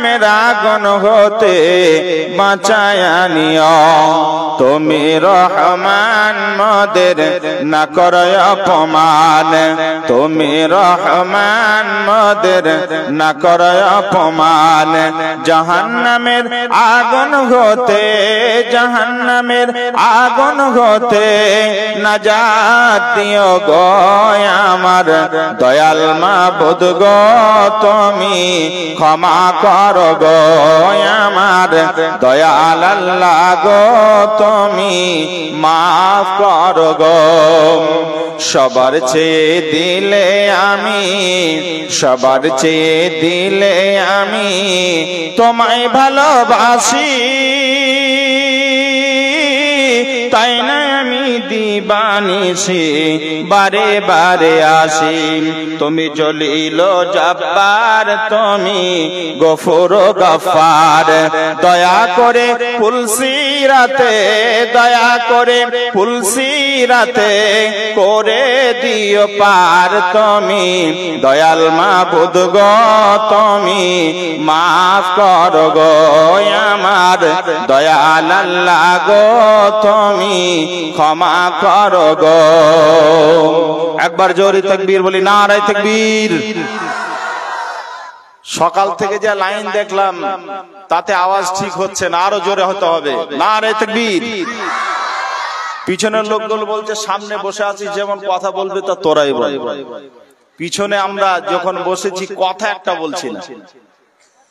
জাহান্নামের আগুন হতে বাঁচায়া নিও। তুমি রহমান মোদের না করো অপমান, তুমি রহমান মোদের না করো অপমান। জাহান্নামের আগুন হতে, জাহান্নামের আগুন হতে নাজাত দিও গো আমার দয়াল মাবুদ গো, তুমি ক্ষমা করো গো আমার দয়াল আল্লাহ গো, তুমি মাফ করো গো। সবার চেয়ে দিলে আমি, সবার চেয়ে দিলে আমি তোমায় ভালোবাসি, তাই না আমি দিবানিসি বারে বারে আসি। তুমি জলিল জব্বার, তুমি গফুর গফার, দয়া করে ফুলসিরাতে, দয়া করে ফুলসিরাতে করে দিও পার। তুমি দয়াল মাবুদ গো, তুমি মাফ করো গো আমার দয়াল আল্লাহ গো, তুমি ক্ষমা করো গো। একবার জোরে তাকবীর বলি, নারায়ে তাকবীর। সকাল থেকে যে লাইন দেখলাম তাতে আওয়াজ ঠিক হচ্ছে না, আরো জোরে হতে হবে, নারায়ে তাকবীর। পিছনের লোকগুলো বলছে সামনে বসে আছিস যেমন কথা বলবে তা তোরাই বল। পিছনে আমরা যখন বসেছি কথা একটা বলছি না,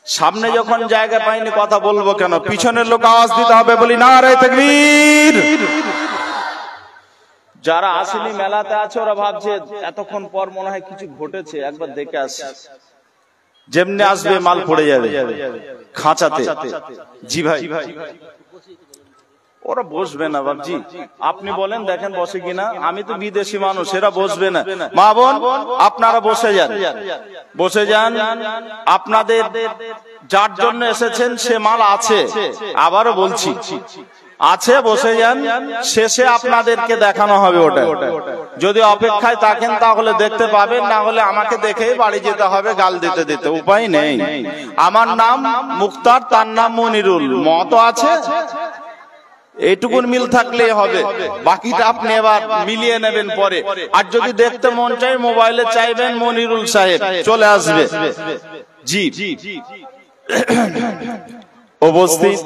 সামনে যখন জায়গা পাইনি কথা বলবো কেন? পিছনের লোক আওয়াজ দিতে হবে, বলি নারায়ে তাকবীর। যারা আসেনি মেলাতে আছে ওরা ভাবছে এতক্ষণ পর মনে হয় কিছু ঘটেছে, একবার দেখে আসি। যেমনি আসবে মাল পড়ে যাবে খাঁচাতে। জি ভাই, ওরা বসবে না বাবজি, আপনি বলেন দেখেন বসে কিনা। আমি তো বিদেশি মানুষ, এরা বসবে না। মা বোন আপনারা বসে যান, বসে যান। আপনাদের যার জন্য এসেছেন সে মাল আছে, আবারও বলছি আছে, বসে যান। শেষে আপনাদেরকে দেখানো হবে ওটা। যদি অপেক্ষায় থাকেন তাহলে দেখতে পাবেন, না হলে আমাকে দেখেই বাড়ি যেতে হবে গাল দিতে দিতে, উপায় নেই। আমার নাম মুক্তার, তার নাম মনিরুল, মত আছে, এইটুকুন মিল থাকলেই হবে, বাকিটা আপনি এবার মিলিয়ে নেবেন পরে। আর যদি দেখতে মন চাই মোবাইলে চাইবেন মনিরুল সাহেব, চলে আসবে। জি উপস্থিত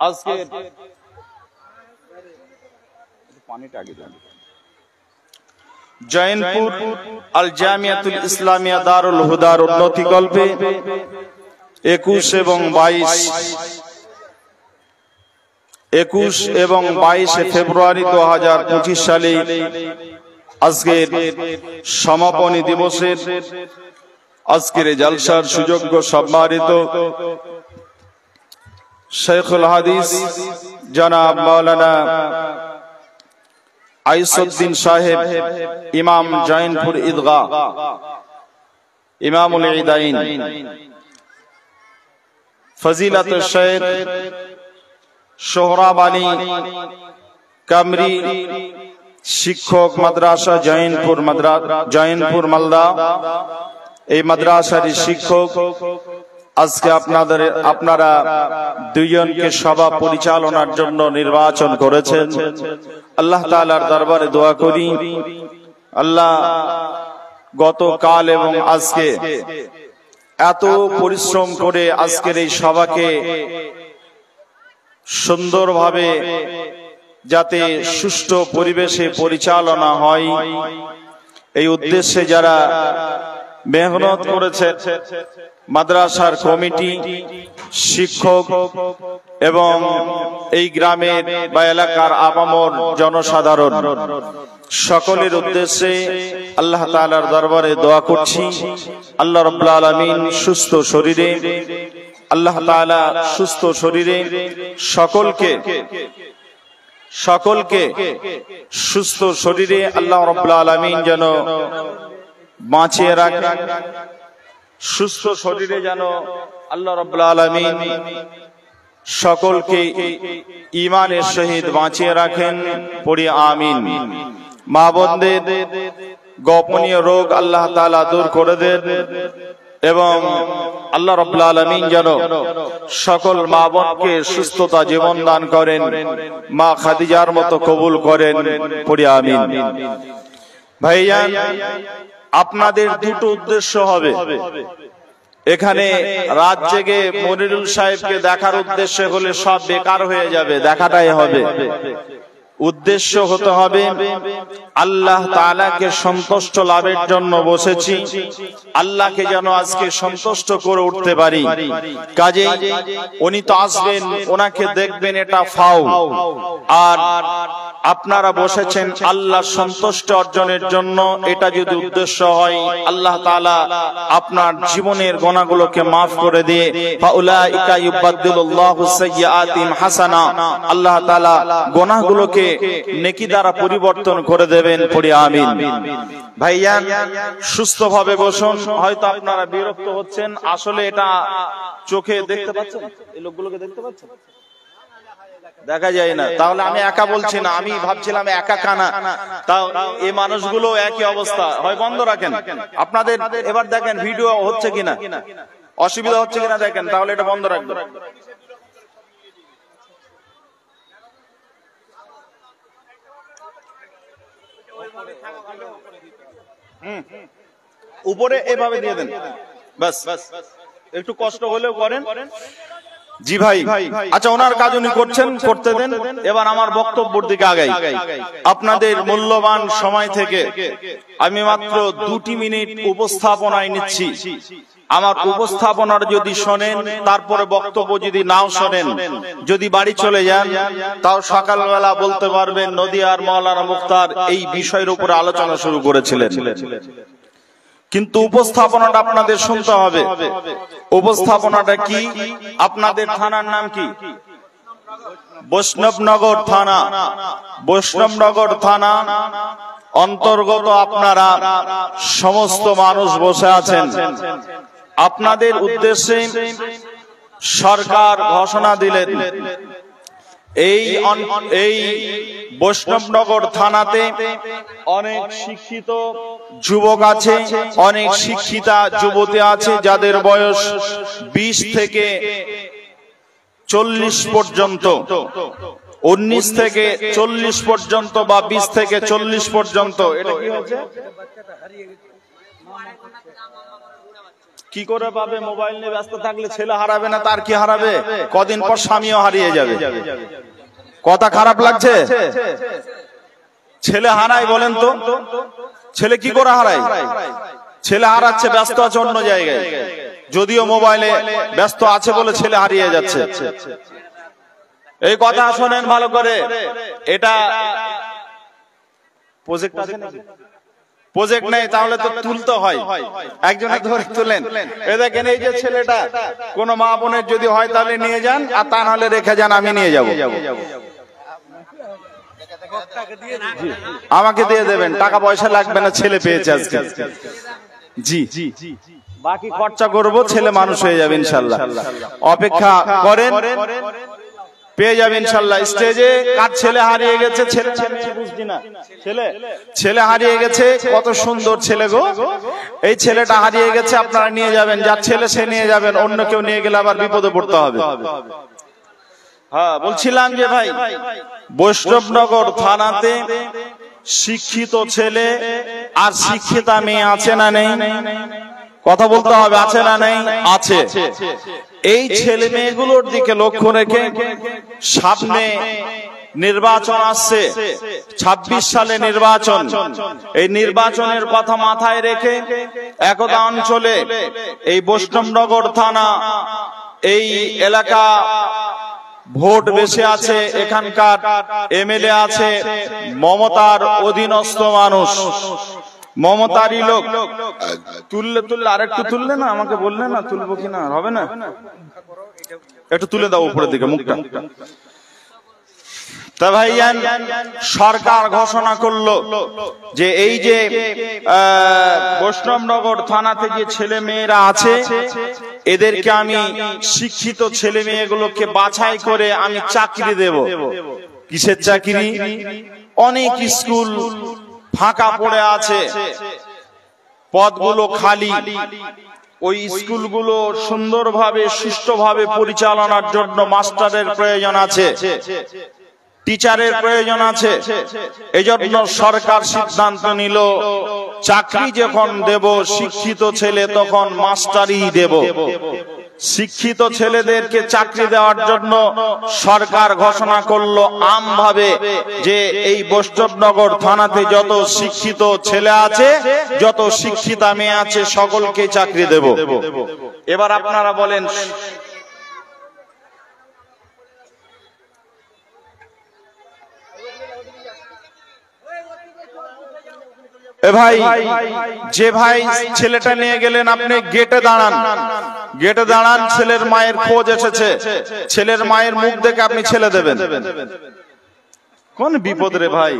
আজকে জয়নপুর আল জামিয়াতুল ইসলামিয়া দারুল হুদার উন্নতি কল্পে 21 এবং 22 ফেব্রুয়ারি 2025 সালে আজকের সমাপনী দিবসের আজকের জলসার সুযোগ্য সম্মানিত শেখুল হাদিস জনাব মাওলানা আইসুদ্দিন সাহেব, ইমাম জয়নপুর ঈদগাহ, ইমামুল ঈদাইন, ফজিলত শেখ সোহরাব আলী কামরি, শিক্ষক মাদ্রাসা জয়নপুর মালদা, এই মাদ্রাসার শিক্ষক। আজকে আপনারা দুইজনকে সভা পরিচালনার জন্য নির্বাচন করেছেন। আল্লাহ তাআলার দরবারে দোয়া করি, আল্লাহ গতকাল এবং আজকে এত পরিশ্রম করে আজকের এই সভাকে সুন্দরভাবে যাতে সুষ্ঠু পরিবেশে পরিচালনা হয়, এই উদ্দেশ্যে যারা মেহনত করেছে, মাদ্রাসার কমিটি, শিক্ষক এবং এই গ্রামের বা এলাকার আপামর জনসাধারণ, সকলের উদ্দেশ্যে আল্লাহ তাআলার দরবারে দোয়া করছি, আল্লাহ রাব্বুল আলামিন সুস্থ শরীরে, আল্লাহ তাআলা সুস্থ শরীরে সকলকে সুস্থ শরীরে আল্লাহ রাব্বুল আলামিন যেন বাঁচিয়ে রাখেন। সুস্থ শরীরে যেন আল্লাহ রাব্বুল আলামিন সকলকে ঈমানের সহিত বাঁচিয়ে রাখেন, পড়ি আমিন। মা বোনদের গোপনীয় রোগ আল্লাহ তাআলা দূর করে দেন, এবং আল্লাহ রাব্বুল আলামিন যেন সকল মা বোনকে সুস্থতা জীবন দান করেন, মা খাদিজার মতো কবুল করেন, পড়ি আমিন। ভাইজান, আপনাদের দুটো উদ্দেশ্য হবে। এখানে রাত জেগে মনিরুল সাহেবকে দেখার উদ্দেশ্য হলে সব বেকার হয়ে যাবে, দেখাটাই হবে। উদ্দেশ্য হতে হবে আল্লাহ তাআলাকে সন্তুষ্ট লাভের জন্য বসেছি, আল্লাহকে যেন আজকে সন্তুষ্ট করে উঠতে পারি। কাজেই উনি তো আসবেন, ওনাকে দেখবেন, এটা ফাও। আর আপনারা বসেছেন আল্লাহ সন্তুষ্ট অর্জনের জন্য। এটা যদি উদ্দেশ্য হয়, আল্লাহ তাআলা আপনার জীবনের গুনাহগুলোকে মাফ করে দিয়ে ফাউলাইকা ইউবাদদিলুল্লাহু সাইয়্যাতিহিম হাসানা, আল্লাহ তাআলা গুনাহগুলোকে নেকি দ্বারা পরিবর্তন করে দেবেন, পড়ি আমিন। ভাইজান, সুস্থভাবে বসুন। হয়তো আপনারা বিরক্ত হচ্ছেন, আসলে এটা চোখে দেখতে পাচ্ছেন, এই লোকগুলোকে দেখতে পাচ্ছেন? দেখা যায় না। তাহলে আমি একা বলছি না, আমি ভাবছিলাম একা কানা, তাও এই মানুষগুলো একই অবস্থা। হয় বন্ধ রাখেন আপনাদের, এবার দেখেন ভিডিও হচ্ছে কিনা, অসুবিধা হচ্ছে কিনা দেখেন, তাহলে এটা বন্ধ রাখবেন। উপরে এভাবে দিয়ে দেন, বাস। একটু কষ্ট হলেও করেন। জি ভাই, আচ্ছা, ওনার কাজ উনি করছেন, করতে দেন। এবার আমার বক্তব্যের দিকে আগাই। আপনাদের মূল্যবান সময় থেকে আমি মাত্র 2 মিনিট উপস্থাপনায় নিচ্ছি। আমার উপস্থাপনার যদি শোনেন, তারপরে বক্তব্য যদি নাও শোনেন, যদি বাড়ি চলে যান, তাও সকালবেলা বলতে পারবেন নদিয়ার মাওলানা মুখতার এই বিষয়ের উপরে আলোচনা শুরু করেছিলেন। কিন্তু উপস্থাপনাটা আপনাদের শুনতে হবে। উপস্থাপনাটা কি? আপনাদের থানার নাম কি? বৈষ্ণবনগর থানা। বৈষ্ণবনগর থানা অন্তর্গত আপনারা সমস্ত মানুষ বসে আছেন। আপনাদের উদ্দেশ্যে সরকার ঘোষণা দিলেন, এই বৈষ্ণবনগর থানাতে অনেক শিক্ষিত যুবক আছে, অনেক শিক্ষিতা যুবতী আছে, যাদের বয়স 20 থেকে 40 পর্যন্ত, 19 থেকে 40 পর্যন্ত বা 20 থেকে 40 পর্যন্ত। এটা কি হচ্ছে? কি করে পাবে? মোবাইল নিয়ে ব্যস্ত থাকলে ছেলে হারাবে না, তার কি হারাবে? কদিন পর স্বামীও হারিয়ে যাবে। কথা খারাপ লাগছে? ছেলে হারায় বলেন তো? ছেলে কি করে হারায়? ছেলে হারাচ্ছে, ব্যস্ত আছে অন্য জায়গায়, যদিও মোবাইলে ব্যস্ত আছে বলে ছেলে হারিয়ে যাচ্ছে। এই কথা শোনেন ভালো করে। এটা প্রজেক্ট আছে নাকি? প্রজেক্ট নেই, তাহলে তো তুলতে হয়, একজনে ধরে তুলেন। এ দেখেন, এই যে ছেলেটা, কোন মা বোনের যদি হয় তাহলে নিয়ে যান, আর তা নাহলে রেখে যান, আমি নিয়ে যাব। আমাকে দিয়ে দেবেন, টাকা পয়সা লাগবে না, ছেলে পেয়েছে আজকে। জি, বাকি খরচা করব, ছেলে মানুষ হয়ে যাবে ইনশাল্লাহ। অপেক্ষা করেন, পেয়ে যাবে ইনশাল্লাহ। স্টেজে কার ছেলে হারিয়ে গেছে? ছেলে হারিয়ে গেছে, কত সুন্দর ছেলে গো। এই ছেলেটা হারিয়ে গেছে, আপনারা নিয়ে যাবেন। যার ছেলে সে নিয়ে যাবেন, অন্য কেউ নিয়ে গেলে আবার বিপদে পড়তে হবে। হ্যাঁ, বলছিলাম যে ভাই, বৈষ্ণবনগর থানাতে শিক্ষিত ছেলে আর শিক্ষিতা মেয়ে আছে না নেই? কথা বলতে হবে, আছে না নেই? আছে। এই ছেলে মেয়েগুলোর দিকে লক্ষ্য রেখে সামনে নির্বাচন আসছে, 26 সালে নির্বাচন। এই নির্বাচনের কথা মাথায় রেখে একদা অঞ্চলে এই বৈষ্ণবনগর থানা এই এলাকা ভোট বেশি আছে, এখানকার এমএলএ আছে মমতার অধীনস্থ মানুষ, মমতারই লোক। তুললে আরেকটু তুললে না, আমাকে বললে না তুলবো কিনা, হবে না? একটু তুলে দাও উপরের দিকে মুখটা। তা ভাইয়ান, সরকার ঘোষণা করলো যে এই যে বৈষ্ণবনগর থানাতে যে ছেলে মেয়েরা আছে, এদেরকে আমি শিক্ষিত ছেলে মেয়েগুলোকে বাছাই করে আমি চাকরি দেব। কিসের চাকরি? অনেক স্কুল ফাঁকা পড়ে আছে, পদগুলো খালি, ওই স্কুলগুলো সুন্দরভাবে সুষ্ঠুভাবে পরিচালনার জন্য মাস্টারের প্রয়োজন আছে, টিচারের প্রয়োজন আছে। এজন্য সরকার সিদ্ধান্ত নিল চাকরি যখন দেব শিক্ষিত ছেলে তখন মাস্টারই দেব। শিক্ষিত ছেলেদেরকে চাকরি দেওয়ার জন্য সরকার ঘোষণা করলো আমভাবে যে এই বৈষ্ণবনগর থানাতে যত শিক্ষিত ছেলে আছে, যত শিক্ষিতা মেয়ে আছে, সকলকে চাকরি দেব। এবার আপনারা বলেন, এ ভাই, যে ভাই ছেলেটা নিয়ে গেলেন, আপনি গেটে দাঁড়ান, গেটে দাঁড়ান, ছেলের মায়ের খোঁজ এসেছে, ছেলের মায়ের মুখ দেখে আপনি ছেলে দেবেন। কোন বিপদ রে ভাই,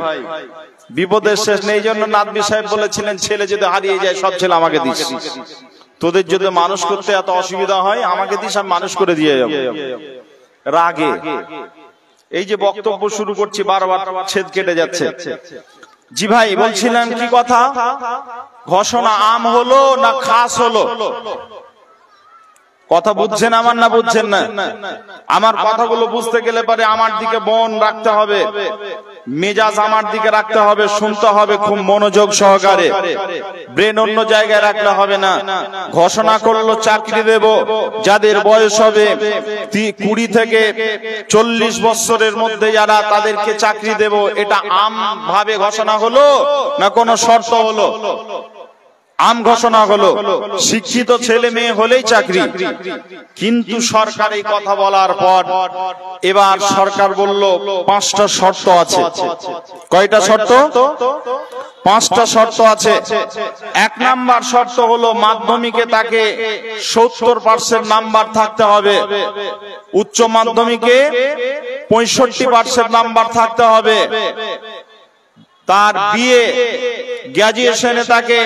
বিপদের শেষ নেই। জন্য নাদবি সাহেব বলেছিলেন, ছেলে যদি হারিয়ে যায় সব ছেলে আমাকে দিস, তোদের যদি মানুষ করতে এত অসুবিধা হয় আমাকে দিস, আমি মানুষ করে দিয়ে যাবো। রাগে এই যে বক্তব্য শুরু করছি বারবার ছেদ কেটে যাচ্ছে। জি ভাই বলছিলেন কি কথা? ঘোষণা আম হলো না খাস হলো? কথা বুঝছেন আমার না বুঝছেন না? আমার কথাগুলো বুঝতে গেলে পরে আমার দিকে মন রাখতে হবে, মেজাজ আমার দিকে রাখতে হবে, শুনতে হবে খুব মনোযোগ সহকারে, ব্রেন অন্য জায়গায় রাখলে হবে না। ঘোষণা করলো চাকরি দেব, যাদের বয়স হবে 20 থেকে 40 বছরের মধ্যে যারা, তাদেরকে চাকরি দেব। এটা আম ভাবে ঘোষণা হলো না কোনো শর্ত হলো? আম ঘোষণা হলো, শিক্ষিত ছেলে মেয়ে হলেই চাকরি। কিন্তু সরকার এই কথা বলার পর এবার সরকার বলল 5টা শর্ত আছে। কয়টা শর্ত? 5টা শর্ত আছে। 1 নাম্বার শর্ত হলো মাধ্যমিকে তাকে 70% নাম্বার থাকতে হবে, উচ্চ মাধ্যমিকে 65% নাম্বার থাকতে হবে, তার বিএ গ্র্যাজুয়েশনে তাকে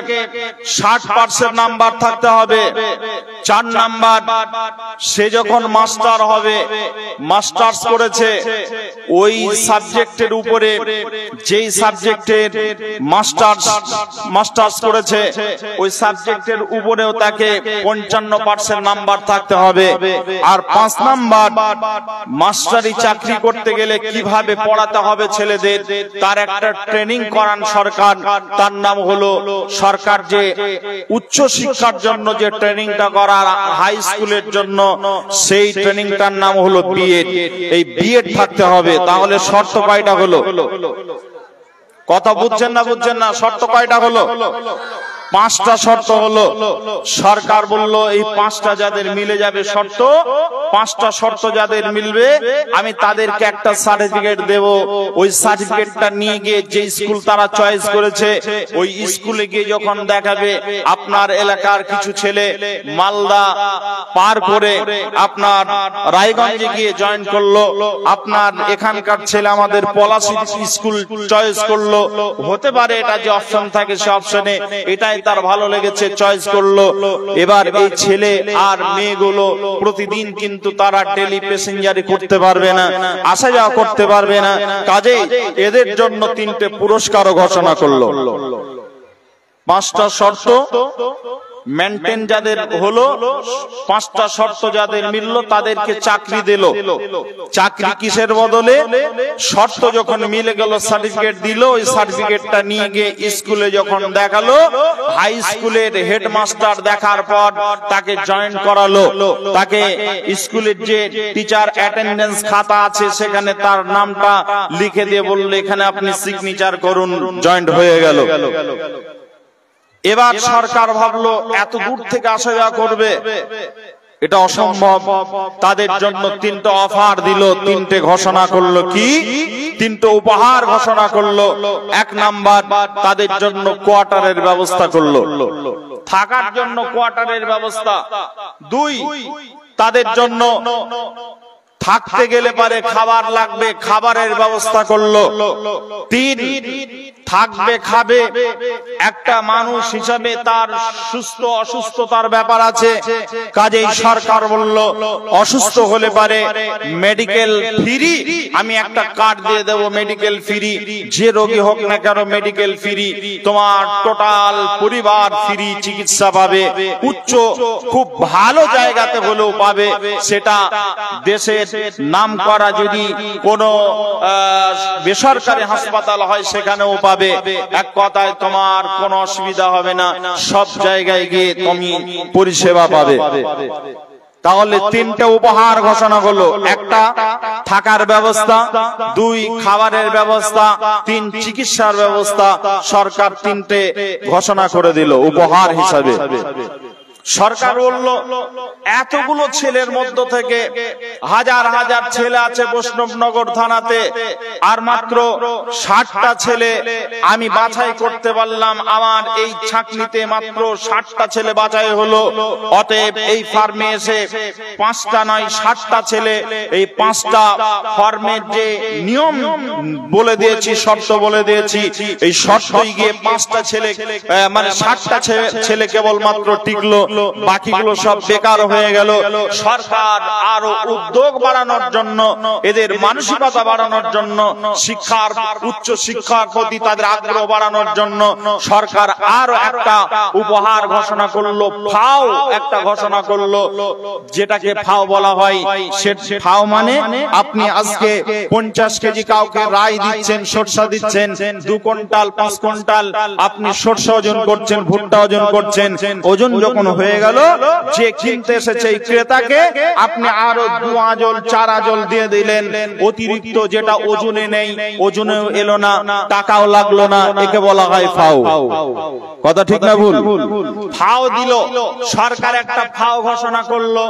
60% নাম্বার থাকতে হবে। 4 নাম্বার, সে যখন মাস্টার হবে, মাস্টার্স করেছে, ওই সাবজেক্টের উপরে, যেই সাবজেক্টের মাস্টার্স করেছে ওই সাবজেক্টের উপরেও তাকে 55% নাম্বার থাকতে হবে। আর 5 নাম্বার, মাস্টারি চাকরি করতে গেলে কিভাবে পড়াতে হবে ছেলেদের, তার একটা ট্রেনিং করান সরকার। তার নাম হলো, সরকার যে উচ্চ শিক্ষার জন্য যে ট্রেনিংটা করার হাই স্কুলের জন্য, সেই ট্রেনিংটার নাম হলো বিএড। এই বিএড থাকতে হবে। তাহলে শর্ত কয়টা হলো? কথা বুঝছেন না বুঝছেন না? শর্ত কয়টা হলো? 5টা শর্ত হলো। সরকার বলল এই 5টা যাদের মিলে যাবে শর্ত, 5টা শর্ত যাদের মিলবে আমি তাদেরকে একটা সার্টিফিকেট দেব। ওই সার্টিফিকেটটা নিয়ে গিয়ে যে স্কুল তারা চয়েস করেছে ওই স্কুলে গিয়ে যখন দেখাবে, আপনার এলাকার কিছু ছেলে মালদা পার করে আপনার রায়গঞ্জে গিয়ে জয়েন করলো, আপনার এখানকার ছেলে আমাদের পলাশী স্কুল চয়েস করলো, হতে পারে এটা যে অপশন থাকে সে অপশনে এটাই তার ভালো লেগেছে, চয়েস করলো। এবার এই ছেলে আর মেয়েগুলো প্রতিদিন কিন্তু তারা ডেলি প্যাসেঞ্জারি করতে পারবে না, আসা যাওয়া করতে পারবে না। কাজেই এদের জন্য 3টে পুরস্কারও ঘোষণা করলো। 5টা শর্ত মেনটেন যাদের হলো, 5টা শর্ত যাদের মিলল তাদেরকে চাকরি দিল। চাকরি কিসের বদলে? শর্ত যখন মিলে গেল সার্টিফিকেট দিল, ওই সার্টিফিকেটটা নিয়ে গিয়ে স্কুলে যখন দেখালো, হাই স্কুলের হেডমাস্টার দেখার পর তাকে জয়েন করালো। তাকে স্কুলের যে টিচার অ্যাটেন্ডেন্স খাতা আছে সেখানে তার নামটা লিখে দিয়ে বললো এখানে আপনি সিগনেচার করুন, জয়েন্ট হয়ে গেল। এবার সরকার ভাবলো এত দূর থেকে আসা যাওয়া করবে, এটা অসম্ভব। তাদের জন্য 3টা অফার দিল, 3টে ঘোষণা করলো। কি 3টে উপহার ঘোষণা করলো? 1 নাম্বার, তাদের জন্য কোয়ার্টারের ব্যবস্থা করলো, থাকার জন্য কোয়ার্টারের ব্যবস্থা। 2, তাদের জন্য থাকতে গেলে পারে খাবার লাগবে, খাবারের ব্যবস্থা করলো। 3, থাকবে, খাবে। একটা মানুষ হিসাবে তার সুস্থ অসুস্থতার ব্যাপার আছে। কাজেই সরকার বলল অসুস্থ হলে পারে মেডিকেল ফ্রি, আমি একটা কার্ড দিয়ে দেবো মেডিকেল ফ্রি, যে রোগী হোক না কেন মেডিকেল ফ্রি, তোমার টোটাল পরিবার ফ্রি চিকিৎসা পাবে, উচ্চ খুব ভালো জায়গাতে হলেও পাবে। সেটা দেশের নাম করা যদি কোনো বেসরকারি হাসপাতাল হয় সেখানেও পাবে। এক কথায় তোমার কোনো অসুবিধা হবে না, সব জায়গায় গিয়ে তুমি পরিষেবা পাবে। তাহলে তিনটে উপহার ঘোষণা হলো, একটা থাকার ব্যবস্থা, দুই খাবারের ব্যবস্থা, তিন চিকিৎসার ব্যবস্থা। সরকার তিনটে ঘোষণা করে দিল উপহার হিসাবে। সরকার বলল এতগুলো ছেলের মধ্য থেকে হাজার হাজার ছেলে আছে বৈষ্ণবনগর থানাতে, আর মাত্র 60টা ছেলে আমি বাছাই করতে পারলাম। আমার এই ছাকনিতে মাত্র 60টা ছেলে বাছাই হলো। অতএব এই ফার্মে এসে 5টা নয় 60টা ছেলে, এই 5টা ফার্মের যে নিয়ম বলে দিয়েছি, শর্ত বলে দিয়েছি, এই শর্তই গিয়ে 5টা ছেলে মানে 60টা ছেলে কেবলমাত্র টিকলো, বাকিগুলো সব বেকার হয়ে গেল। সরকার আরো উদ্যোগ বাড়ানোর জন্য, এদের মানসিকতা বাড়ানোর জন্য, শিক্ষার উচ্চ শিক্ষার প্রতি তাদের আগ্রহ বাড়ানোর জন্য সরকার আরো একটা উপহার ঘোষণা করলো, ফাও একটা ঘোষণা করলো, যেটাকে ফাও বলা হয়। সে ফাও মানে আপনি আজকে 50 কেজি কাউকে রাই দিচ্ছেন, সরষা দিচ্ছেন, 2 কুইন্টাল 5 কুইন্টাল আপনি সরষা ওজন করছেন, ভুট্টা ওজন করছেন, ওজন যখন হয়ে গেল, যে কিনতে এসেছে এই ক্রেতাকে আপনি আরো 2 আঁচল 4 আঁচল দিয়ে দিলেন অতিরিক্ত, যেটা ওজনে নেই, ওজনেও এলো না, টাকাও লাগলো না, একে বলা হয় ফাও। কথা ঠিক না ভুল? ফাও দিল সরকার, একটা ফাও ঘোষণা করলো।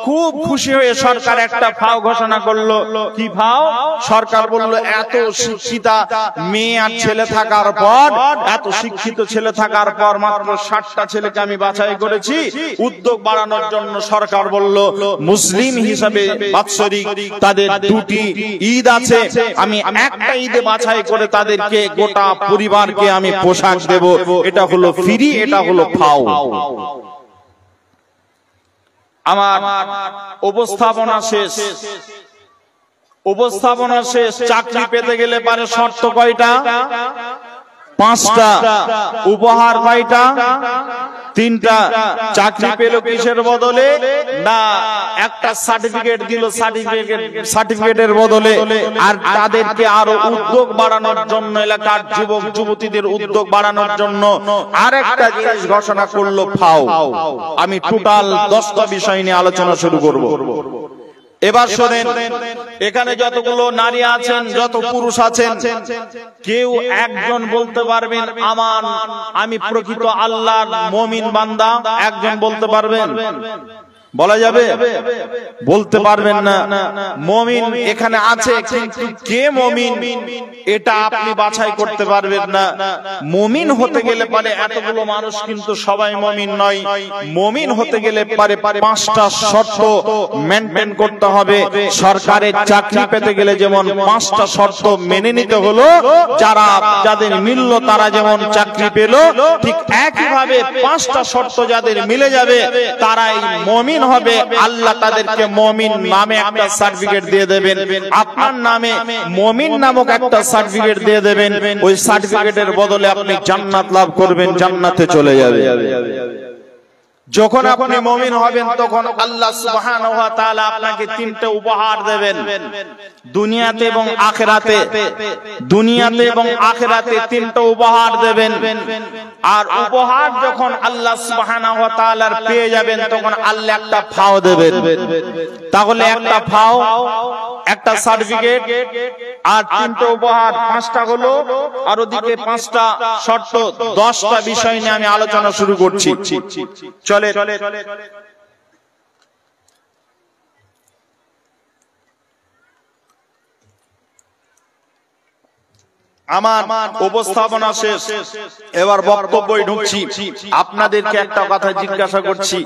খুব খুশি হয়ে সরকার একটা ফাও ঘোষণা করলো। কি ফাও? সরকার বলল এত শিক্ষিতা মেয়ে আর ছেলে থাকার পর, এত শিক্ষিত ছেলে থাকার পর মাত্র 60টা ছেলেকে আমি বাছাই করেছি। উদ্যোগ বাড়ানোর জন্য সরকার বলল মুসলিম হিসাবে বাৎসরিক তাদের 2টি ঈদ আছে, আমি একটা ঈদে বাছাই করে তাদেরকে গোটা পরিবারকে আমি পোশাক দেব। এটা হলো ফ্রি, এটা হলো ফাও। আমার উপস্থাপনা শেষ, উপস্থাপনা শেষ। চাকরি পেতে গেলে পারে শর্ত কয়টা? 5টা। উপহার কয়টা? 3টা। চাকরি পেল কিসের বদলে? না, একটা সার্টিফিকেট দিল, সার্টিফিকেটের বদলে। আর তাদেরকে আরো উদ্যোগ বাড়ানোর জন্য, এলাকার যুবক যুবতীদের উদ্যোগ বাড়ানোর জন্য আরেকটা জিনিস ঘোষণা করলো ফাও। আমি টোটাল 10টা বিষয় নিয়ে আলোচনা শুরু করব। এবার শোনেন, এখানে যতগুলো নারী আছেন, যত পুরুষ আছেন, কেউ একজন বলতে পারবেন আমি প্রকৃত আল্লাহর মুমিন বান্দা? একজন বলতে পারবেন? বলা যাবে? বলতে পারবেন না। মুমিন এখানে আছে, কিন্তু কে মুমিন এটা আপনি বাছাই করতে পারবেন না। মুমিন হতে গেলে পারে এতগুলো মানুষ কিন্তু সবাই মুমিন নয়। মুমিন হতে গেলে পারে 5টা শর্ত মেনটেন করতে হবে। সরকারের চাকরি পেতে গেলে যেমন 5টা শর্ত মেনে নিতে হলো, যাদের মিলল তারা যেমন চাকরি পেল, ঠিক একইভাবে 5টা শর্ত যাদের মিলে যাবে তারাই মুমিন হবে। আল্লাহ তাদেরকে মুমিন নামে একটা সার্টিফিকেট দিয়ে দেবেন, আপনার নামে মুমিন নামক একটা সার্টিফিকেট দিয়ে দেবেন। ওই সার্টিফিকেটের বদলে আপনি জান্নাত লাভ করবেন, জান্নাতে চলে যাবেন। যখন আপনি মুমিন হবেন তখন আল্লাহ সুবহানাহু ওয়া তাআলা আপনাকে 3টে উপহার দেবেন, দুনিয়াতে এবং আখিরাতে। দুনিয়াতে এবং আখিরাতে 3টা উপহার দেবেন। আর উপহার যখন আল্লাহ সুবহানাহু ওয়া তাআলার পেয়ে যাবেন তখন আল্লাহ একটা ফাও দেবেন। তাহলে একটা ফাও, একটা সার্টিফিকেট আর 3টে উপহার, 5টা হলো। আর ওদিকে 5টা শর্ত, 10টা বিষয় নিয়ে আমি আলোচনা শুরু করছি। চলে আমার উপস্থাপনা শেষ, এবার বক্তব্যে ঢুকছি। আপনাদেরকে একটা কথা জিজ্ঞাসা করছি,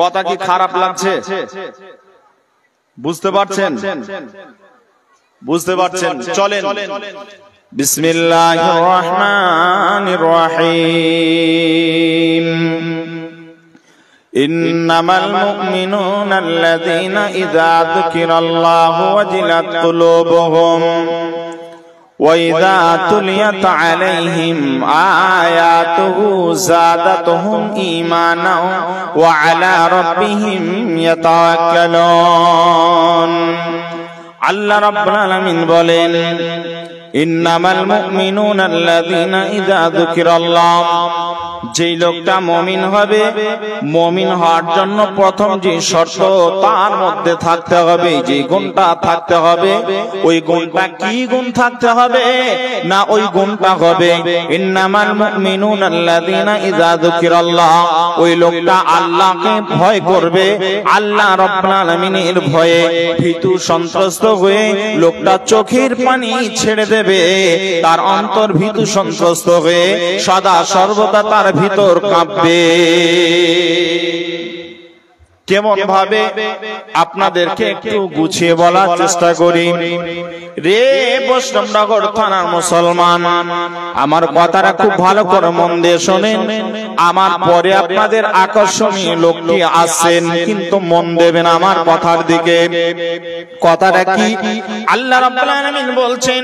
কথা কি খারাপ লাগছে? বুঝতে পারছেন? বুঝতে পারছেন? চলেন বিসমিল্লাহির রহমানির রহিম। ইন্নামাল মুমিনুনা আল্লাযীনা ইযা যুকিরাল্লাহু ওয়াজিলাত কুলুবুহুম ওয়া ইযা তুলিয়াত আলাইহিম আয়াতুহু যাদাতুহুম ঈমানাও ওয়া আলা রাব্বিহিম ইয়াতাওয়াক্কালুন। আল্লাহ রাব্বুল আলামিন বলেন, ইন্নামাল মুমিনুনা আল্লাযীনা ইযা যুকিরাল্লাহ, যেই লোকটা মুমিন হবে, মুমিন হওয়ার জন্য প্রথম যে শর্ত তার মধ্যে থাকতে হবে, যে গুণটা থাকতে হবে, ওই গুণটা কি গুণ থাকতে হবে না, ওই গুণটা হবে ইন্নামাল মুমিনুনা আল্লাযীনা ইযা যুকিরাল্লাহ, ওই লোকটা আল্লাহকে ভয় করবে, আল্লাহ রাব্বুল আলামিনের ভয়ে ভীতু সন্ত্রস্ত হয়ে লোকটা চোখের পানি ছেড়ে দেবে, তার অন্তর ভীতু সন্ত্রস্ত হয়ে সদা সর্বদা তার ভিতর কাঁপবে। কেমন ভাবে আপনাদেরকে একটু গুছিয়ে বলার চেষ্টা করি। রে বৈষ্ণবনগর থানার মুসলমান, আমার কথাটা খুব ভালো করে মন দিয়ে শোনেন। আমার পরে আপনাদের আকর্ষণীয় লোকটি আসছেন, কিন্তু মন দেবেন আমার কথার দিকে। কথাটা কি? আল্লাহ রাব্বুল আলামিন বলছেন,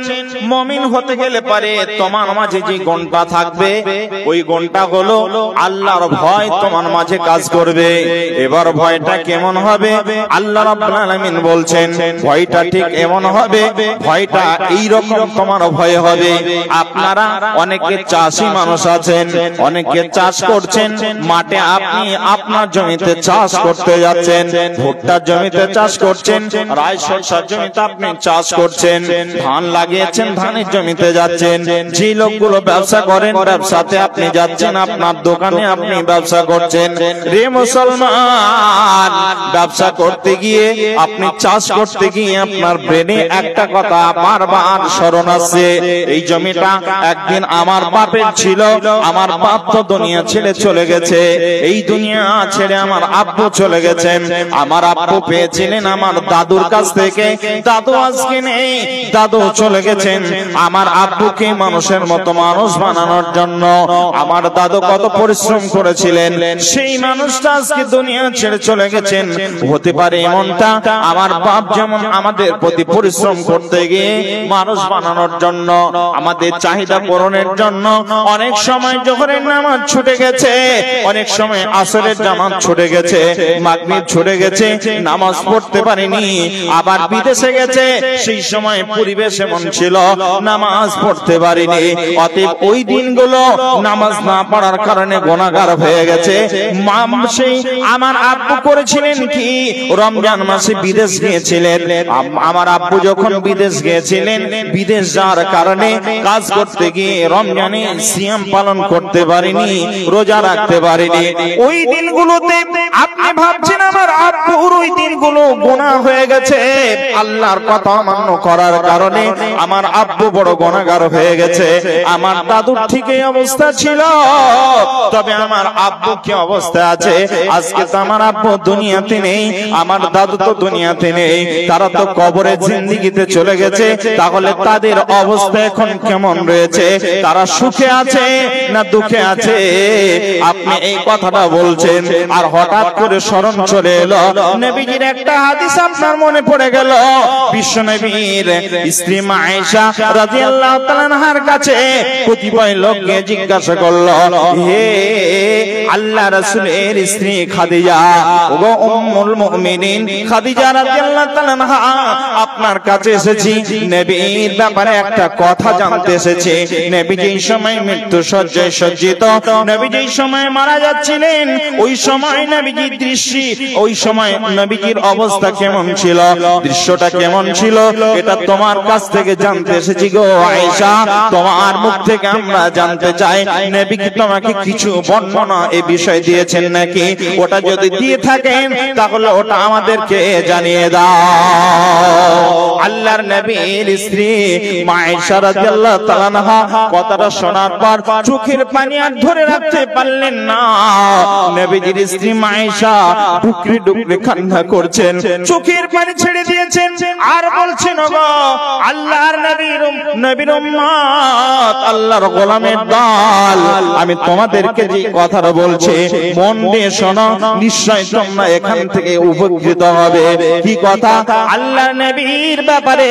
মুমিন হতে গেলে পারে তোমার মাঝে যে গুণটা থাকবে, ওই গুণটা হলো আল্লাহর ভয় তোমার মাঝে কাজ করবে। এবার ভয়টা কেমন হবে? আল্লাহ রাব্বুল আলামিন বলছেন, ভয়টা ঠিক এমন হবে, ভয়টা এই রকম তোমার ভয় হবে। আপনারা অনেকে চাষী মানুষ আছেন, অনেকে চাষ করছেন, মাঠে আপনি আপনার জমিতে চাষ করতে যাচ্ছেন, ভুট্টার জমিতে চাষ করছেন, রাই সরষার জমিতে আপনি চাষ করছেন, ধান লাগিয়েছেন, ধানের জমিতে যাচ্ছেন। যে লোকগুলো ব্যবসা করেন, ব্যবসাতে আপনি যাচ্ছেন, আপনার দোকানে আপনি ব্যবসা করছেন। রে মুসলমান, ব্যবসা করতে গিয়ে, আপনি চাষ করতে গিয়ে আপনার ব্রেনে একটা কথা বারবার স্মরণ আসছে, এই জমিটা একদিন আমার বাপের ছিল, আমার বাপ তো দুনিয়া ছেড়ে চলে গেছে, এই দুনিয়া ছেড়ে আমার আব্বু চলে গেছেন, আমার আব্বু পেয়েছিলেন আমার দাদুর কাছ থেকে, দাদু আজকে নেই, দাদু চলে গেছেন। আমার আব্বুকে মানুষের মতো মানুষ বানানোর জন্য আমার দাদু কত পরিশ্রম করেছিলেন, সেই মানুষটা আজকে দুনিয়া ছেড়ে চলে গেছেন। হতে পারে এমনটা, আমার বাপ যেমন আমাদের প্রতি পরিশ্রম করতে গিয়ে মানুষ বানানোর জন্য, আমাদের চাহিদা পূরণের জন্য অনেক সময় জোহরের নামাজ ছুটে গেছে, অনেক সময় আসরের জামাত ছুটে গেছে, মাগরিব ছুটে গেছে, নামাজ পড়তে পারেনি, আবার বিদেশে গেছে, সেই সময় পরিবেশ এমন ছিল নামাজ পড়তে পারেনি। অতএব ওই দিনগুলো নামাজ না পড়ার কারণে গুনাহগার হয়ে গেছে। সেই আমার আব্বু করেছিলেন কি, রমজান মাসে বিদেশ গিয়েছিলেন। আমার আব্বু যখন বিদেশ গিয়েছিলেন, বিদেশ যাওয়ার কারণে কাজ করতে গিয়ে রমজানে সিয়াম পালন করতে পারেনি, রোজা রাখতে পারেনি। ওই দিনগুলোতে আপনি ভাবছেন আমার আব্বুর ওই দিনগুলো গুনাহ হয়ে গেছে, আল্লাহর কথা অমান্য করার কারণে আমার আব্বু বড় গুনাহগার হয়ে গেছে। আমার দাদুর ঠিক এই অবস্থা ছিল, তবে আমার আব্বু কি অবস্থা আছে আজকে? তো আমার আব্বু দুনিয়াতে নেই, আমার দাদু তো দুনিয়াতে নেই, তারা তো কবরে জিন্দেগিতে চলে গেছে। তাহলে তাদের অবস্থা এখন কেমন রয়েছে? তারা সুখে আছে না দুঃখে আছে? আপনি এই কথাটা বলছেন, আর হঠাৎ করে স্মরণ চলে এলো নবীজির একটা হাদিস আপনার মনে পড়ে গেল। বিশ্বনবীর স্ত্রী মা আয়েশা রাদিয়াল্লাহু তাআলা আনহার কাছে কতিপয় লোক গিয়ে জিজ্ঞাসা করলো, হে আল্লাহ রাসূলের স্ত্রী খাদিজা, ওগো উম্মুল মুমিনিন খাদিজা রাদিয়াল্লাহু তাআলা আনহা, আপনার কাছে এসেছি, নবীর ব্যাপারে একটা কথা জানতে এসেছি। নবী যেই সময় মৃত্যু শয্যায় সজ্জিত, নবী যেই সময় মারা যাচ্ছিলেন, ওই সময় নবীজির দৃশ্য, ওই সময় নবীজির অবস্থা কেমন ছিল, দৃশ্যটা কেমন ছিল, এটা তোমার কাছ থেকে জানতে এসেছি গো আয়েশা। তোমার মুখ থেকে আমরা জানতে চাই, নবী কি তোমাকে কিছু বর্ণনা এই বিষয় দিয়েছেন নাকি? ওটা যদি দিয়ে থাকেন তাহলে ওটা আমাদেরকে জানিয়ে দাও। আল্লাহর নবীর স্ত্রী মা আয়েশা রাদিয়াল্লাহু তাআলা আনহা কথাটা শোনার পর চোখের পানি আর ধরে রাখতে পারলেন না। নবীজির স্ত্রী মা আয়েশা ডুকরে ডুকরে কান্না করছেন, চোখের পানি ছেড়ে দিয়েছেন আর বলছেন, ওগো আল্লাহর নবীর উম্মত, আল্লাহর গোলামের দল, আমি তোমাদেরকে যে কথাটা বলছি মন দিয়ে শোনো, নিশ্চয় তোমরা এখান থেকে উপকৃত হবে। কি কথা? আল্লাহর নবীর ব্যাপারে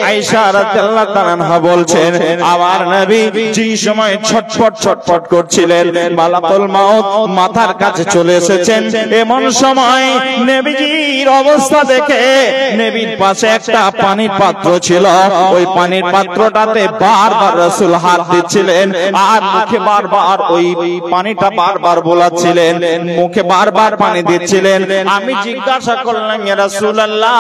আয়েশা রাদিয়াল্লাহু তাআলা আনহা বলছেন, আমার নবী যে সময় ছটফট ছটফট করছিলেন, মালাকুল মাউত মাথার কাছে চলে এসেছেন, এমন সময় নবীজির অবস্থা দেখে নবীর পাশে একটা পানির পাত্র ছিল, ওই পানির পাত্রটাতে বারবার রাসূল হাত দিচ্ছিলেন আর মুখে বারবার ওই পানিটা বারবার বোলাচ্ছিলেন, মুখে বারবার পানি দিচ্ছিলেন। আমি জিজ্ঞাসা করলাম, ইয়া রাসূলুল্লাহ,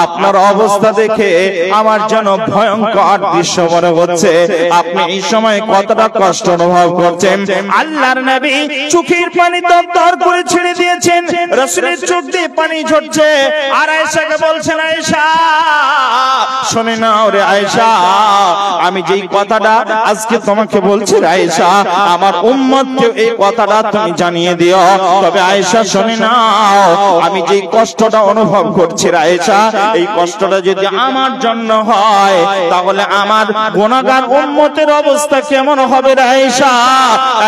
আপনার অবস্থা দেখে আমার যেন ভয়ঙ্কর দৃশ্য মনে হচ্ছে, আপনি এই সময় কতটা কষ্ট অনুভব করছেন? আল্লাহর নবী চোখের পানি দরদর করে ছেড়ে দিয়েছেন, রাসূলের চোখ দিয়ে পানি ঝরছে, আর আয়েশাকে বলছেন, আয়েশা শুনে নাও রে আয়েশা, আমি যেই কথাটা আজকে তোমাকে বলছি আয়েশা, আমার উম্মতকে এই কথাটা তুমি জানিয়ে দিও। তবে আয়েশা শুনে নাও, আমি যেই কষ্টটা অনুভব করছি আয়েশা, এই কষ্টটা যদি আমার জন্য হয় তাহলে আমার গুনাহগার উম্মতের অবস্থা কেমন হবে আয়েশা?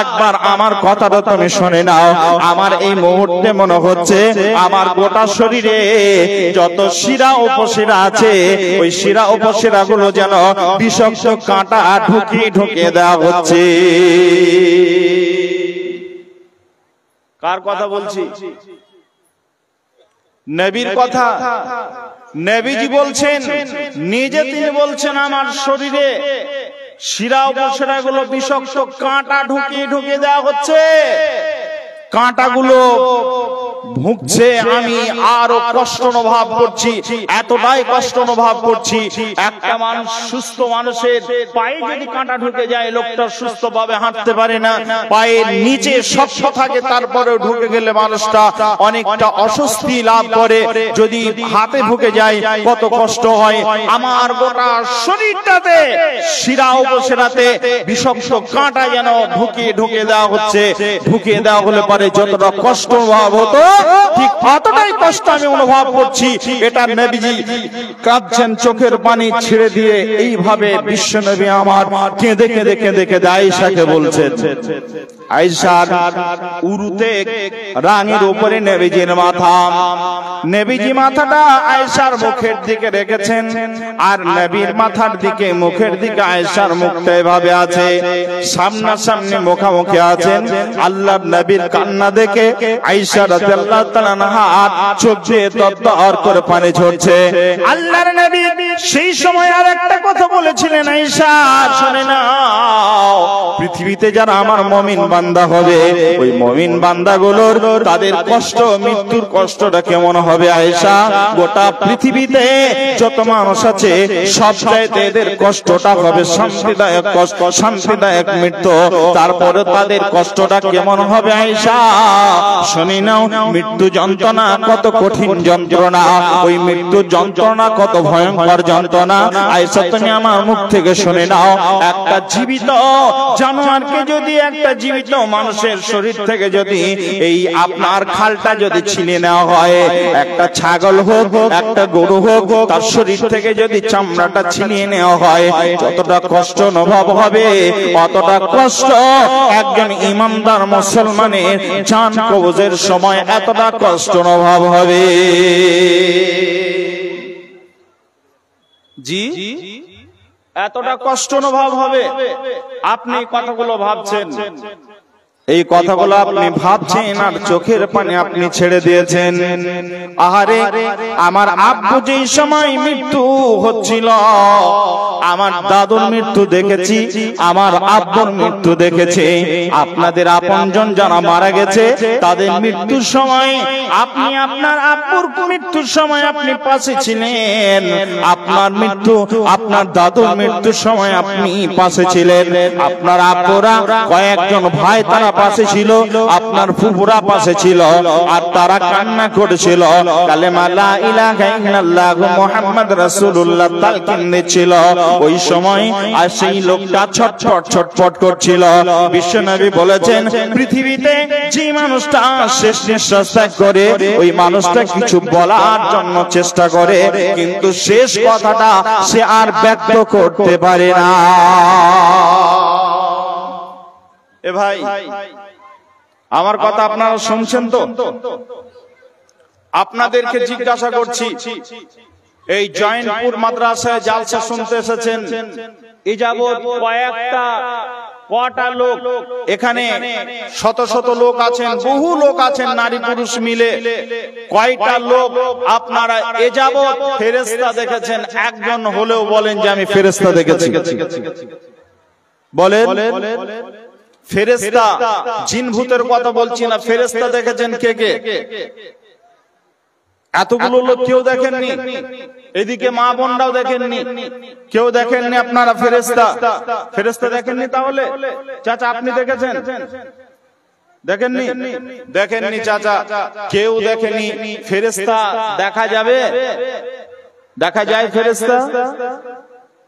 একবার আমার কথাটা তুমি শুনে নাও। আমার এই মুহূর্তে মনে হচ্ছে আমার গোটা শরীরে যত শিরা উপশিরা আছে, ওই শিরা উপশিরা গুলো যেন বিষাক্ত কাঁটা ঢুকিয়ে দেওয়া হচ্ছে। কার কথা বলছি? নবীর কথা। নবীজি বলছেন, নিজে তিনি বলছেন, আমার শরীরে শিরা উপশিরা গুলো বিষাক্ত কাঁটা ঢুকিয়ে দেওয়া হচ্ছে, কাঁটাগুলো ভুগছে, আমি আরো কষ্ট অনুভব করছি, এতটাই কষ্ট অনুভব করছি। একটা মানুষ, সুস্থ মানুষের পায়ে যদি কাঁটা ঢুকে যায়, লোকটা সুস্থভাবে হাঁটতে পারে না, পায়ের নিচে শক্ত থাকে, তারপরেও ঢুকে গেলে মানুষটা অনেকটা অস্বস্তি লাভ করে। যদি হাতে ঢুকে যায় কত কষ্ট হয়। আমার গোটা শরীরটাতে শিরা উপশিরাতে বিষাক্ত কাঁটা যেন ঢুকিয়ে দেওয়া হচ্ছে। ঢুকিয়ে দেওয়া হলে পারে যতটা কষ্ট অনুভব হতো, ঠিক অতটাই কষ্ট আমি অনুভব করছি। এটা নবীজি কাঁদছেন, চোখের পানি ছেড়ে দিয়ে এইভাবে বিশ্বনবী আমার কেঁদে আয়েশাকে বলছেন। আয়েশার উরুতে রাঙের উপরে নবীজির মাথা, নবীজি মাথাটা আয়েশার মুখের দিকে রেখেছেন, আর নবীর মাথার দিকে মুখের দিকে আয়েশার মুখটা এভাবে আছে, সামনাসামনি মুখামুখি আছেন। আল্লাহর নবীর কান্না দেখে আয়েশা রাদিয়াল্লাহু তাআলা আনহা চোখ দিয়ে দরদর করে পানি ঝরছে। আল্লাহর নবী সেই সময় আর একটা কথা বলেছিলেন, আয়েশা শুনে নাও, পৃথিবীতে যারা আমার মুমিন বান্দা হবে, ওই মুমিন বান্দাগুলোর তাদের কষ্ট, মৃত্যুর কষ্টটা কেমন হবে আয়েশা? গোটা পৃথিবীতে যত মানুষ আছে সব চাইতে এদের কষ্টটা হবে শান্তিদায়ক কষ্ট, শান্তিদায়ক মৃত্যু। তারপরে তাদের কষ্টটা কেমন হবে আয়েশা? শুনি নাও, মৃত্যু যন্ত্রণা কত কঠিন যন্ত্রণা, ওই মৃত্যু যন্ত্রণা কত ভয়ঙ্কর যন্ত্রণা। আয়েশা তুমি আমার মুখ থেকে শুনে নাও, একটা জীবিত জানোয়ারকে যদি, একটা জীবিত মানুষের শরীর থেকে যদি এই আপনার খালটা যদি ছিনিয়ে নেওয়া হয়, একটা ছাগল হোক, একটা গরু হোক, তার শরীর থেকে যদি চামড়াটা ছিনিয়ে নেওয়া হয়, যতটা কষ্ট অনুভব হবে, অতটা কষ্ট একজন ইমানদার মুসলমানের জান কবজের সময় এতটা কষ্ট অনুভব হবে। জি, এতটা কষ্ট অনুভব হবে। আপনি কথাগুলো ভাবছেন, এই কথাগুলো আপনি ভাবছেন আর চোখের পানি আপনি ছেড়ে দিয়েছেন। আহারে, আমার আব্বু যেই সময় মৃত্যু হচ্ছিল, আমার দাদুর মৃত্যু দেখেছি, আমার আব্বুর মৃত্যু দেখেছি। আপনাদের আপনজন যারা মারা গেছে তাদের মৃত্যুর সময় আপনি, আপনার আব্বুর মৃত্যুর সময় আপনি পাশে ছিলেন, আপনার মৃত্যু, আপনার দাদুর মৃত্যুর সময় আপনি পাশে ছিলেন। আপনার আব্বুরা কয়েকজন ভাই তারা পাশে ছিল, আপনার ফুফুরা পাশে ছিল, আর তারা কান্না করেছিল, কালেমা লা ইলাহা ইল্লাল্লাহ মুহাম্মদ রাসূলুল্লাহ তালকিন দিচ্ছিল। ওই সময় আর সেই লোকটা ছটফট ছটফট করছিল। বিশ্বনবী বলেছেন, পৃথিবীতে যে মানুষটা শেষ নিঃশ্বাস ত্যাগ করে ওই মানুষটা কিছু বলার জন্য চেষ্টা করে, কিন্তু শেষ কথাটা সে আর ব্যক্ত করতে পারে না। এ ভাই, আমার কথা আপনারা শুনছেন তো? আপনাদেরকে জিজ্ঞাসা করছি, এই জয়ন্তপুর মাদ্রাসায় জালসা শুনতে এসেছেন, এই যাবৎ কটা লোক এখানে, শত শত লোক আছেন, বহু লোক আছেন, নারী পুরুষ মিলে, কয়টা লোক আপনারা এ যাবৎ ফেরেশতা দেখেছেন? একজন হলেও বলেন যে আমি ফেরেশতা দেখেছি। বলেন, ফেরেশতা, জিন ভূতের কথা বলছি না, ফেরেশতা দেখেছেন কে কে? এতগুলো লোক কেউ দেখেননি? এদিকে মা বোনরাও দেখেননি, কেউ দেখেননি আপনারা ফেরেশতা? ফেরেশতা দেখেননি? তাহলে চাচা আপনি দেখেছেন? দেখেননি? দেখেননি চাচা, কেউ দেখেনি। ফেরেশতা দেখা যাবে? দেখা যায় ফেরেশতা?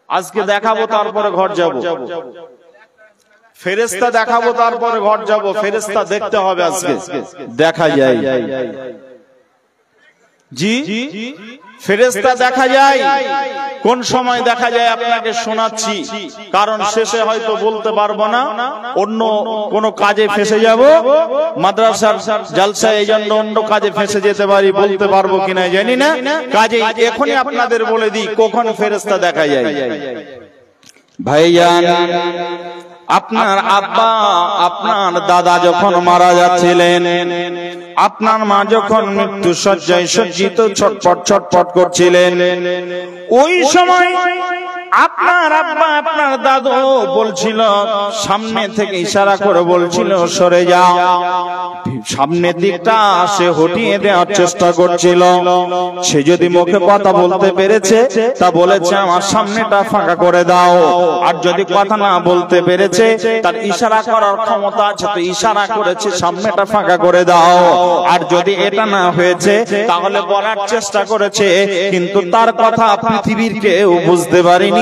আজকে দেখাবো, তারপরে ঘর যাব। ফেরেশতা দেখাবো, তারপরে ঘর যাব। ফেরেশতা দেখতে হবে, আজকে দেখা যায়। জি, ফেরেশতা দেখা যায়। কোন সময় দেখা যায় আপনাকে শোনাচ্ছি, কারণ শেষে হয়তো বলতে পারবো না, অন্য কোন কাজে ফেসে যাব, মাদ্রাসার জালসায়, এই জন্য অন্য কাজে ফেসে যেতে পারি, বলতে পারবো কিনা জানি না। কাজে এখনই আপনাদের বলে দিই কখন ফেরেশতা দেখা যায়। ভাইজান, আপনার আব্বা, আপনার দাদা যখন মারা যাচ্ছিলেন, আপনার মা যখন মৃত্যু শয্যায় সজ্জিত ছটফট ছটফট করছিলেন, ওই সময় আপনার আব্বা, আপনার দাদু বলছিল, সামনে থেকে ইশারা করে বলছিল সরে যাও, সামনের দিকটা সে হটিয়ে দেওয়ার চেষ্টা করছিল। সে যদি মুখে কথা বলতে পেরেছে তা বলেছে আমার সামনেটা ফাঁকা করে দাও, আর যদি কথা না বলতে পেরেছে, তার ইশারা করার ক্ষমতা আছে, তো ইশারা করেছে সামনেটা ফাঁকা করে দাও। আর যদি এটা না হয়েছে তাহলে বলার চেষ্টা করেছে, কিন্তু তার কথা পৃথিবীর কেউ বুঝতে পারেনি।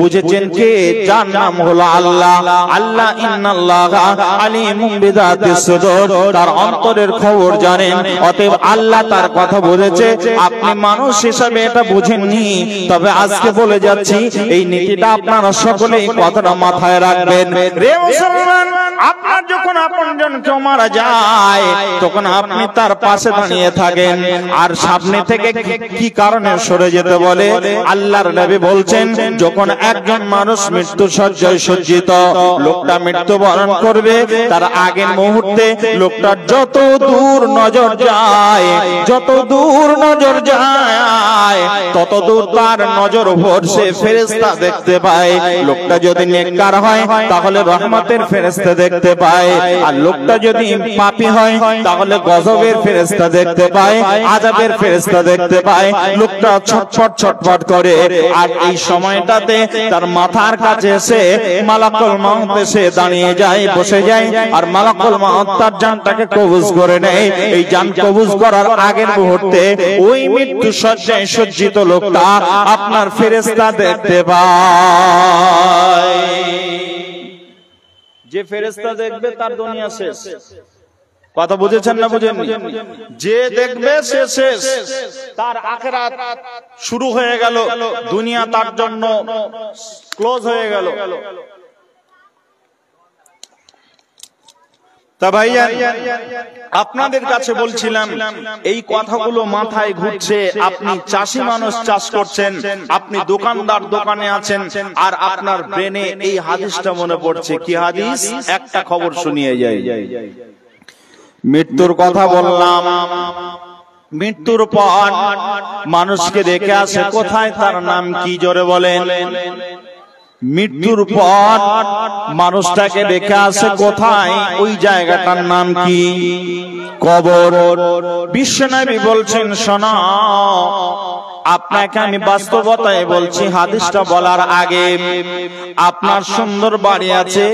বুঝেছেন কে? যার নাম হলো আল্লাহ। আল্লাহ ইন্নাল্লাহা আলিমুম বিযাতিস সুদূর, তার অন্তরের খবর জানেন। অতএব আল্লাহ তার কথা বুঝেছে, আপনি মানুষ হিসাবে এটা বুঝেননি। তবে আজকে বলে যাচ্ছি, এই নীতিটা আপনারা সকলেই কথাটা মাথায় রাখবেন। রে মুসলমান, আপনার যখন আপনজন কেউ মারা যায়, তখন আপনি তার পাশে দাঁড়িয়ে থাকেন, আর সামনে থেকে কি কারণে সরে যেতে বলে? আল্লাহর নবী বলছেন, যখন একজন মানুষ মৃত্যু শয্যায় সজ্জিত, লোকটা মৃত্যুবরণ করবে, তার আগের মুহূর্তে লোকটার যত দূর নজর যায়, যত দূর নজর যায়, তত দূর তার নজর ভরসে ফেরেশতা দেখতে পায়। লোকটা যদি নেককার হয় তাহলে রহমতের ফেরেশতা দেখতে পায়, আর লোকটা যদি পাপী হয় তাহলে গজবের ফেরেশতা দেখতে পায়, আযাবের ফেরেশতা দেখতে পায়। লোকটা ছটফট ছটফট করে, আর এই সময়টাতে তার মাথার কাছে এসে মালাকুল মউত এসে দাঁড়িয়ে যায়, বসে যায়, আর মালাকুল মউত তার জানটাকে কবজ করে নেয়। এই জান কবজ করার আগের মুহূর্তে ওই মৃত্যু শয্যায় সজ্জিত লোকটা আপনার ফেরেশতা দেখতে পায়। যে ফেরেশতা দেখবে তার দুনিয়া শেষ। কথা বুঝেছেন না বুঝেননি? যে দেখবে সে শেষ, তার আখিরাত শুরু হয়ে গেল, দুনিয়া তার জন্য ক্লোজ হয়ে গেল। তা ভাইয়া, আপনাদের কাছে বলছিলাম, এই কথাগুলো মাথায় ঘুরছে। আপনি চাষি মানুষ, চাষ করছেন, আপনি দোকানদার, দোকানে আছেন, আর আপনার ব্রেনে এই হাদিসটা মনে পড়ছে। কি হাদিস? একটা খবর শুনিয়ে যায়। মৃত্যুর কথা বললাম, মৃত্যুর পর মানুষকে দেখে আসে, কোথায় তার নাম কি? জোরে বলেন। মৃত্যুর পর মানুষটাকে দেখে আসে, কোথায়? ওই জায়গাটার নাম কি? কবর। বিশ্বনবী বলছেন, শোনো, আপনাকে আমি বাস্তবতায় বলছি, হাদিসটা বলার আগে, আপনার সুন্দর বাড়ি আছে,